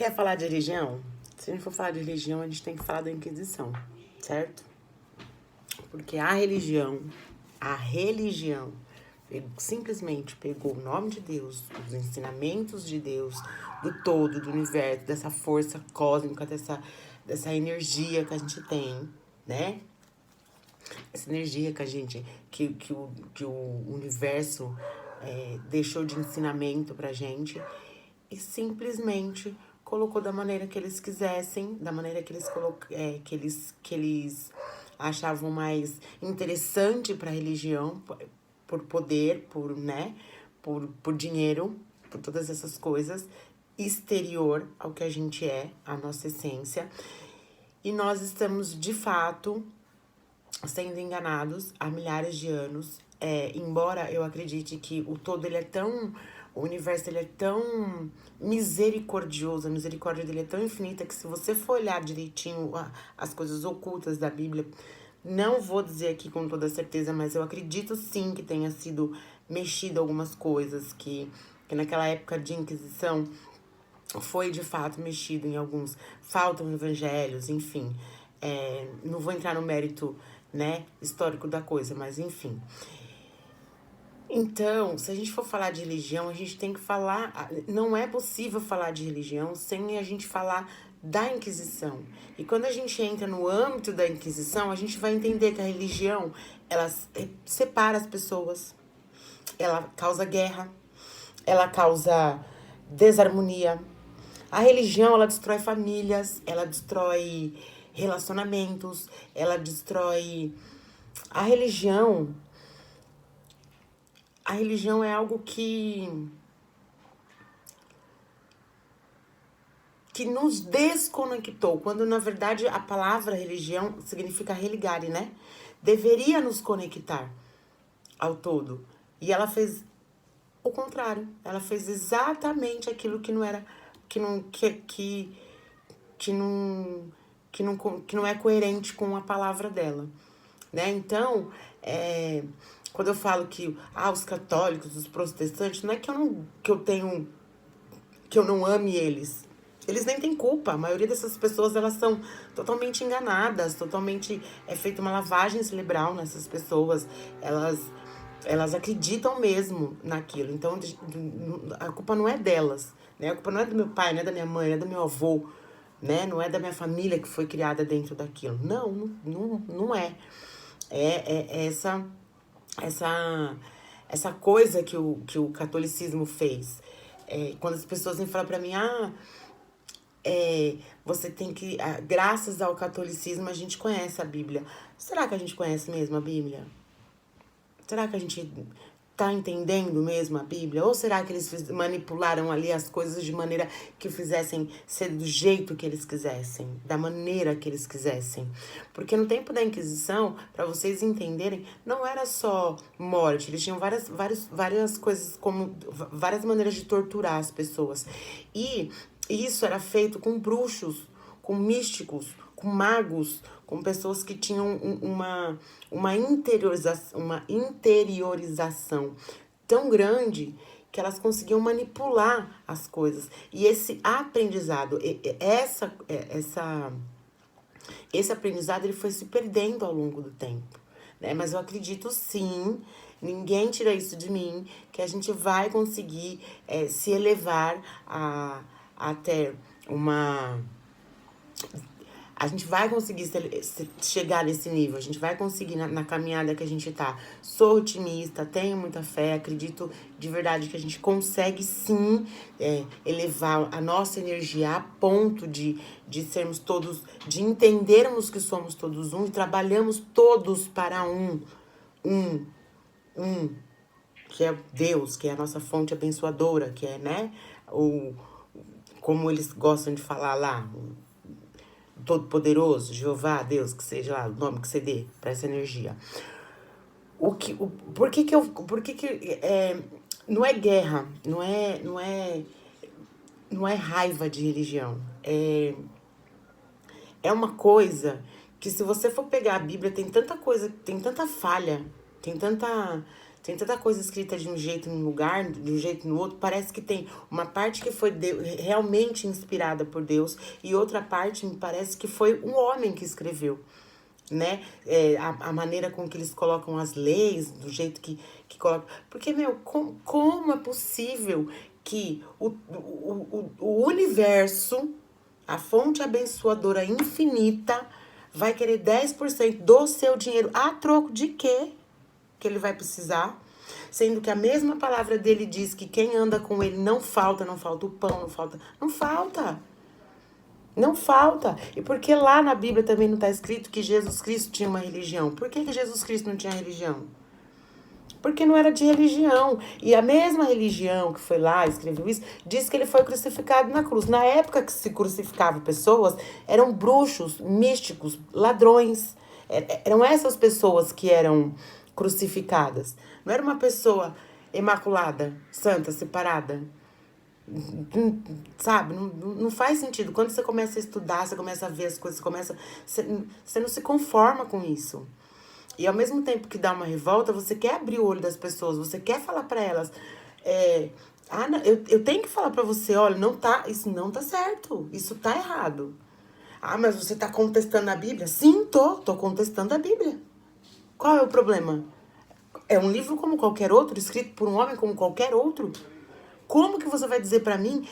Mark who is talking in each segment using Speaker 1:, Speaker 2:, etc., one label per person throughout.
Speaker 1: Quer falar de religião? Se a gente for falar de religião, a gente tem que falar da Inquisição, certo? Porque a religião simplesmente pegou o nome de Deus, os ensinamentos de Deus, do todo, do universo, dessa força cósmica, dessa energia que a gente tem, né? Essa energia que a gente, que o universo deixou de ensinamento pra gente e simplesmente colocou da maneira que eles quisessem, da maneira que eles achavam mais interessante para a religião, por poder, por dinheiro, por todas essas coisas, exterior ao que a gente é, a nossa essência. E nós estamos, de fato, sendo enganados há milhares de anos. Embora eu acredite que o todo ele é tão. O universo ele é tão misericordioso, a misericórdia dele é tão infinita que se você for olhar direitinho as coisas ocultas da Bíblia, não vou dizer aqui com toda certeza, mas eu acredito sim que tenha sido mexido algumas coisas, que naquela época de Inquisição foi de fato mexido em alguns, faltam evangelhos, enfim. Não vou entrar no mérito, né, histórico da coisa, mas enfim. Então, se a gente for falar de religião, a gente tem que falar. Não é possível falar de religião sem a gente falar da Inquisição. E quando a gente entra no âmbito da Inquisição, a gente vai entender que a religião, ela separa as pessoas, ela causa guerra, ela causa desarmonia. A religião, ela destrói famílias, ela destrói relacionamentos, ela destrói. A religião, a religião é algo que nos desconectou, quando na verdade a palavra religião significa religare, né? Deveria nos conectar ao todo. E ela fez o contrário. Ela fez exatamente aquilo que não era, que não, que não, que não é coerente com a palavra dela, né? Então, quando eu falo que os católicos, os protestantes, não é que eu não ame eles. Eles nem têm culpa. A maioria dessas pessoas, elas são totalmente enganadas, totalmente é feita uma lavagem cerebral nessas pessoas. Elas acreditam mesmo naquilo. Então, a culpa não é delas, né? A culpa não é do meu pai, não é da minha mãe, não é do meu avô, né? Não é da minha família que foi criada dentro daquilo. Não é. É essa coisa que o catolicismo fez. Quando as pessoas me falam pra mim, você tem que. Graças ao catolicismo, a gente conhece a Bíblia. Será que a gente conhece mesmo a Bíblia? Será que a gente tá entendendo mesmo a Bíblia? Ou será que eles manipularam ali as coisas de maneira que fizessem ser do jeito que eles quisessem, da maneira que eles quisessem? Porque no tempo da Inquisição, para vocês entenderem, não era só morte, eles tinham várias coisas, como várias maneiras de torturar as pessoas. E isso era feito com bruxos, com místicos, com magos, com pessoas que tinham uma interiorização tão grande que elas conseguiam manipular as coisas. E esse aprendizado, esse aprendizado, ele foi se perdendo ao longo do tempo, né? Mas eu acredito sim, ninguém tira isso de mim, que a gente vai conseguir se elevar a ter uma. A gente vai conseguir chegar nesse nível, a gente vai conseguir na caminhada que a gente tá. Sou otimista, tenho muita fé, acredito de verdade que a gente consegue sim elevar a nossa energia a ponto de sermos todos, de entendermos que somos todos um e trabalhamos todos para um, que é Deus, que é a nossa fonte abençoadora, que é, né, como eles gostam de falar lá, Todo-Poderoso, Jeová, Deus, que seja lá o nome que você dê para essa energia. Por que não é guerra, não é raiva de religião. É uma coisa que se você for pegar a Bíblia, tem tanta coisa, tem tanta falha, tem tanta, Tem tanta coisa escrita de um jeito num lugar, de um jeito no outro. Parece que tem uma parte que foi realmente inspirada por Deus e outra parte me parece que foi um homem que escreveu, né? A maneira com que eles colocam as leis, do jeito que colocam. Porque, meu, como é possível que o universo, a fonte abençoadora infinita, vai querer 10% do seu dinheiro a troco de quê? Que ele vai precisar, sendo que a mesma palavra dele diz que quem anda com ele não falta o pão, não falta. E porque lá na Bíblia também não está escrito que Jesus Cristo tinha uma religião? Por que Jesus Cristo não tinha religião? Porque não era de religião. E a mesma religião que foi lá, escreveu isso, diz que ele foi crucificado na cruz. Na época que se crucificava pessoas, eram bruxos, místicos, ladrões. Eram essas pessoas que eram crucificadas. Não era uma pessoa imaculada, santa, separada. Sabe? Não faz sentido. Quando você começa a estudar, você começa a ver as coisas, você não se conforma com isso. E ao mesmo tempo que dá uma revolta, você quer abrir o olho das pessoas, você quer falar pra elas, eu tenho que falar pra você, olha, isso não tá certo, isso tá errado. Ah, mas você tá contestando a Bíblia? Sim, tô contestando a Bíblia. Qual é o problema? É um livro como qualquer outro, escrito por um homem como qualquer outro. Como que você vai dizer pra mim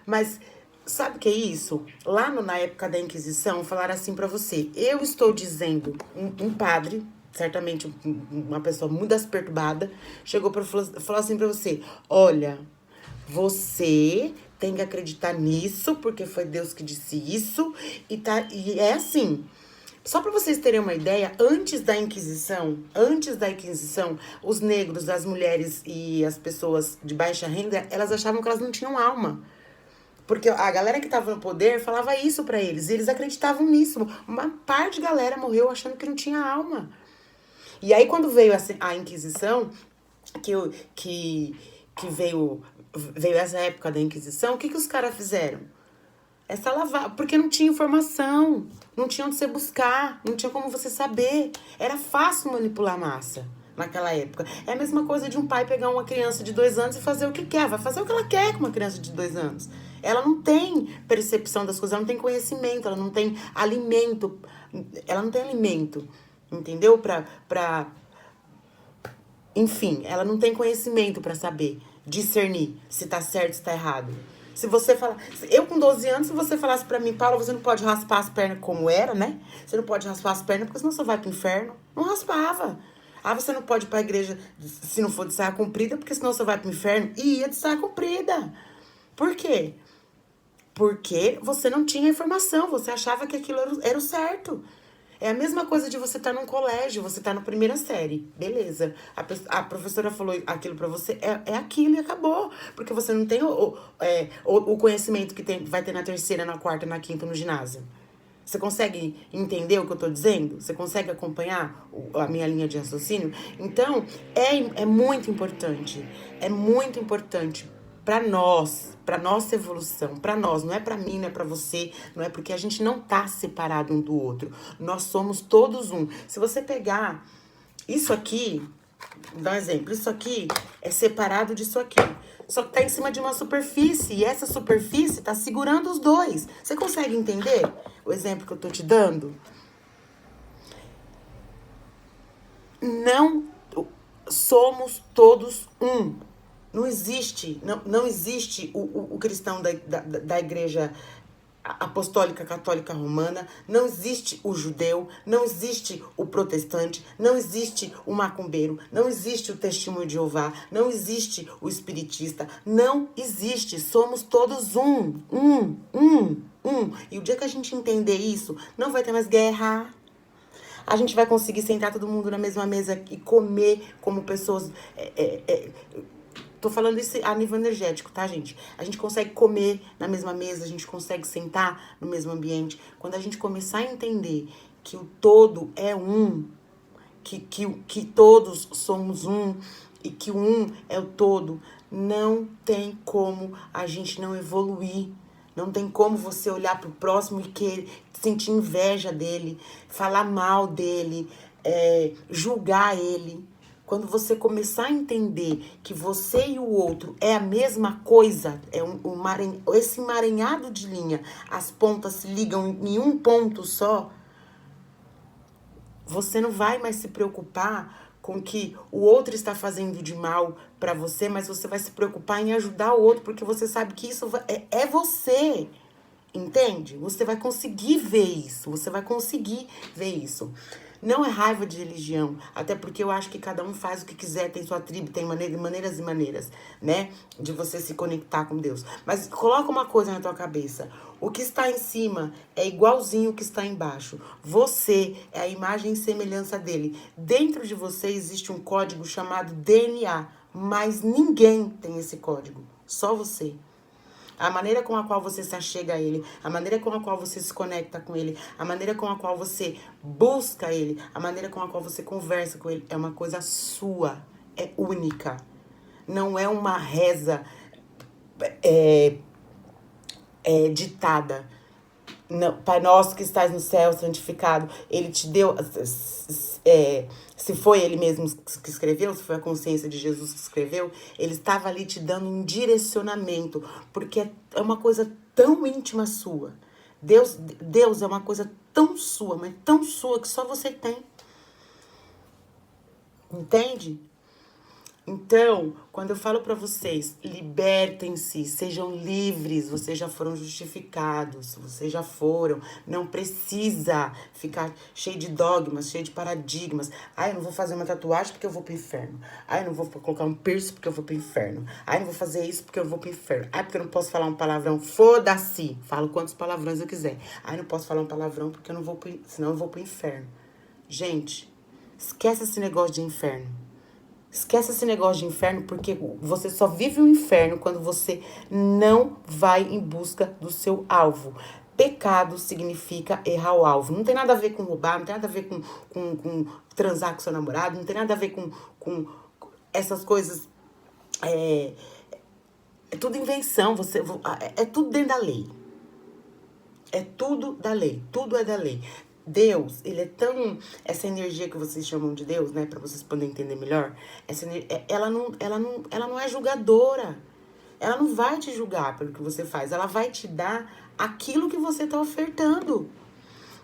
Speaker 1: mas sabe o que é isso? Lá na época da Inquisição, falaram assim pra você, eu estou dizendo, um padre, certamente uma pessoa muito perturbada, chegou para falou assim pra você, olha, você tem que acreditar nisso, porque foi Deus que disse isso, e é assim. Só para vocês terem uma ideia, antes da Inquisição, os negros, as mulheres e as pessoas de baixa renda, elas achavam que elas não tinham alma. Porque a galera que tava no poder falava isso pra eles, e eles acreditavam nisso. Uma parte de galera morreu achando que não tinha alma. E aí quando veio a Inquisição, que veio essa época da Inquisição, o que os caras fizeram? Essa lavagem, porque não tinha informação, não tinha onde você buscar, não tinha como você saber. Era fácil manipular a massa naquela época. É a mesma coisa de um pai pegar uma criança de 2 anos e fazer o que quer. Vai fazer o que ela quer com uma criança de 2 anos. Ela não tem percepção das coisas, ela não tem conhecimento, ela não tem alimento. Ela não tem alimento, entendeu? Enfim, ela não tem conhecimento pra saber discernir se tá certo, se tá errado. Se você falar... Eu com 12 anos, se você falasse pra mim, Paula, você não pode raspar as pernas como era, né? Você não pode raspar as pernas porque senão você vai pro inferno. Não raspava. Ah, você não pode ir pra igreja se não for de saia comprida porque senão você vai pro inferno. E ia de saia comprida. Por quê? Porque você não tinha informação, você achava que aquilo era o certo. É a mesma coisa de você estar num colégio, você tá na primeira série, beleza. A professora falou aquilo pra você, é aquilo e acabou. Porque você não tem o conhecimento que vai ter na terceira, na quarta, na quinta, no ginásio. Você consegue entender o que eu tô dizendo? Você consegue acompanhar a minha linha de raciocínio? Então, é muito importante. É muito importante para nossa evolução, para nós, não é para mim, não é para você, não é porque a gente não tá separado um do outro. Nós somos todos um. Se você pegar isso aqui, vou dar um exemplo, isso aqui é separado disso aqui. Só que tá em cima de uma superfície e essa superfície tá segurando os dois. Você consegue entender o exemplo que eu tô te dando? Não somos todos um. Não existe o cristão da igreja apostólica católica romana, não existe o judeu, não existe o protestante, não existe o macumbeiro, não existe o testemunho de Jeová, não existe o espiritista, não existe, somos todos um. E o dia que a gente entender isso, não vai ter mais guerra. A gente vai conseguir sentar todo mundo na mesma mesa e comer como pessoas... Tô falando isso a nível energético, tá, gente? A gente consegue comer na mesma mesa, a gente consegue sentar no mesmo ambiente. Quando a gente começar a entender que o todo é um, que todos somos um e que o um é o todo, não tem como a gente não evoluir. Não tem como você olhar pro próximo e sentir inveja dele, falar mal dele, julgar ele. Quando você começar a entender que você e o outro é a mesma coisa, é esse emaranhado de linha, as pontas se ligam em um ponto só, você não vai mais se preocupar com que o outro está fazendo de mal para você, mas você vai se preocupar em ajudar o outro, porque você sabe que isso é você. Entende? Você vai conseguir ver isso. Você vai conseguir ver isso. Não é raiva de religião, até porque eu acho que cada um faz o que quiser, tem sua tribo, tem maneiras e maneiras, né? De você se conectar com Deus. Mas coloca uma coisa na tua cabeça. O que está em cima é igualzinho o que está embaixo. Você é a imagem e semelhança dele. Dentro de você existe um código chamado DNA, mas ninguém tem esse código. Só você. A maneira com a qual você se achega a ele, a maneira com a qual você se conecta com ele, a maneira com a qual você busca ele, a maneira com a qual você conversa com ele, é uma coisa sua, é única. Não é uma reza ditada. Não, Pai nosso que estás no céu, santificado, ele te deu, se foi ele mesmo que escreveu, se foi a consciência de Jesus que escreveu, ele estava ali te dando um direcionamento, porque é uma coisa tão íntima sua. Deus é uma coisa tão sua, mas tão sua que só você tem. Entende? Então, quando eu falo pra vocês, libertem-se, sejam livres, vocês já foram justificados, vocês já foram, não precisa ficar cheio de dogmas, cheio de paradigmas. Eu não vou fazer uma tatuagem porque eu vou pro inferno. Eu não vou colocar um piercing porque eu vou pro inferno. Eu não vou fazer isso porque eu vou pro inferno. Porque eu não posso falar um palavrão, foda-se, falo quantos palavrões eu quiser. Eu não posso falar um palavrão porque eu não vou senão eu vou pro inferno. Gente, esquece esse negócio de inferno. Esquece esse negócio de inferno, porque você só vive o inferno quando você não vai em busca do seu alvo. Pecado significa errar o alvo. Não tem nada a ver com roubar, não tem nada a ver com transar com seu namorado, não tem nada a ver com essas coisas. É tudo invenção, é tudo dentro da lei. É tudo da lei, tudo é da lei. Deus, ele é tão... Essa energia que vocês chamam de Deus, né? Pra vocês poderem entender melhor. Ela não é julgadora. Ela não vai te julgar pelo que você faz. Ela vai te dar aquilo que você tá ofertando.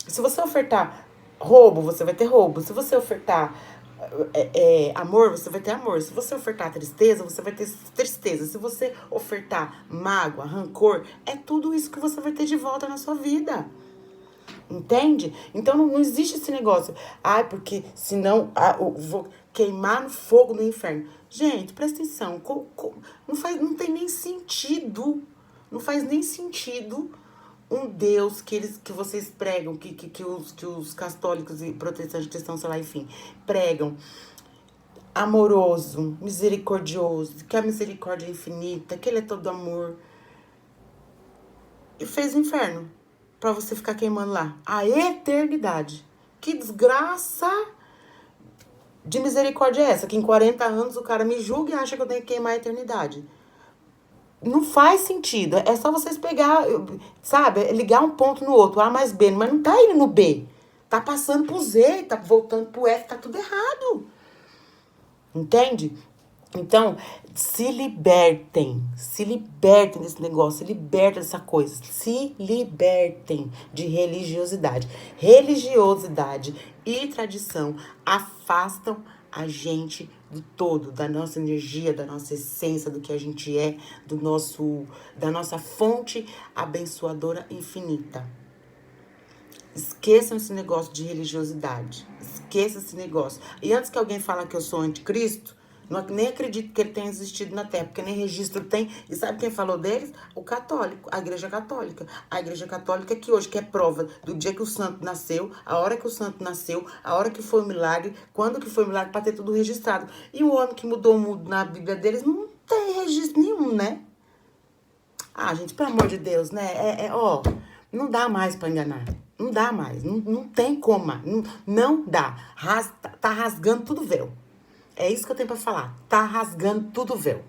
Speaker 1: Se você ofertar roubo, você vai ter roubo. Se você ofertar amor, você vai ter amor. Se você ofertar tristeza, você vai ter tristeza. Se você ofertar mágoa, rancor, é tudo isso que você vai ter de volta na sua vida. Entende? Então não existe esse negócio. Porque senão eu vou queimar no fogo no inferno. Gente, presta atenção. Não tem nem sentido. Não faz nem sentido um Deus que vocês pregam, que os católicos e protestantes cristãos, sei lá, enfim, pregam. Amoroso, misericordioso, que a misericórdia é infinita, que ele é todo amor. E fez o inferno. Pra você ficar queimando lá. A eternidade. Que desgraça de misericórdia é essa? Que em 40 anos o cara me julga e acha que eu tenho que queimar a eternidade. Não faz sentido. É só vocês pegar, sabe? Ligar um ponto no outro. A mais B. Mas não tá indo no B. Tá passando pro Z. Tá voltando pro F. Tá tudo errado. Entende? Então, se libertem desse negócio, se libertem dessa coisa, se libertem de religiosidade. Religiosidade e tradição afastam a gente do todo, da nossa energia, da nossa essência, do que a gente é, da nossa fonte abençoadora infinita. Esqueçam esse negócio de religiosidade. Esqueça esse negócio. E antes que alguém fale que eu sou anticristo, nem acredito que ele tenha existido na Terra, porque nem registro tem. E sabe quem falou deles? O católico, a Igreja Católica. A Igreja Católica que hoje, que é prova do dia que o santo nasceu, a hora que o santo nasceu, a hora que foi o milagre, quando que foi o milagre, para ter tudo registrado. E o homem que mudou o mundo na Bíblia deles não tem registro nenhum, né? Gente, pelo amor de Deus, né? Não dá mais para enganar. Não dá mais. Não tem como. Não dá. Tá rasgando tudo véu. É isso que eu tenho pra falar. Tá rasgando tudo véu.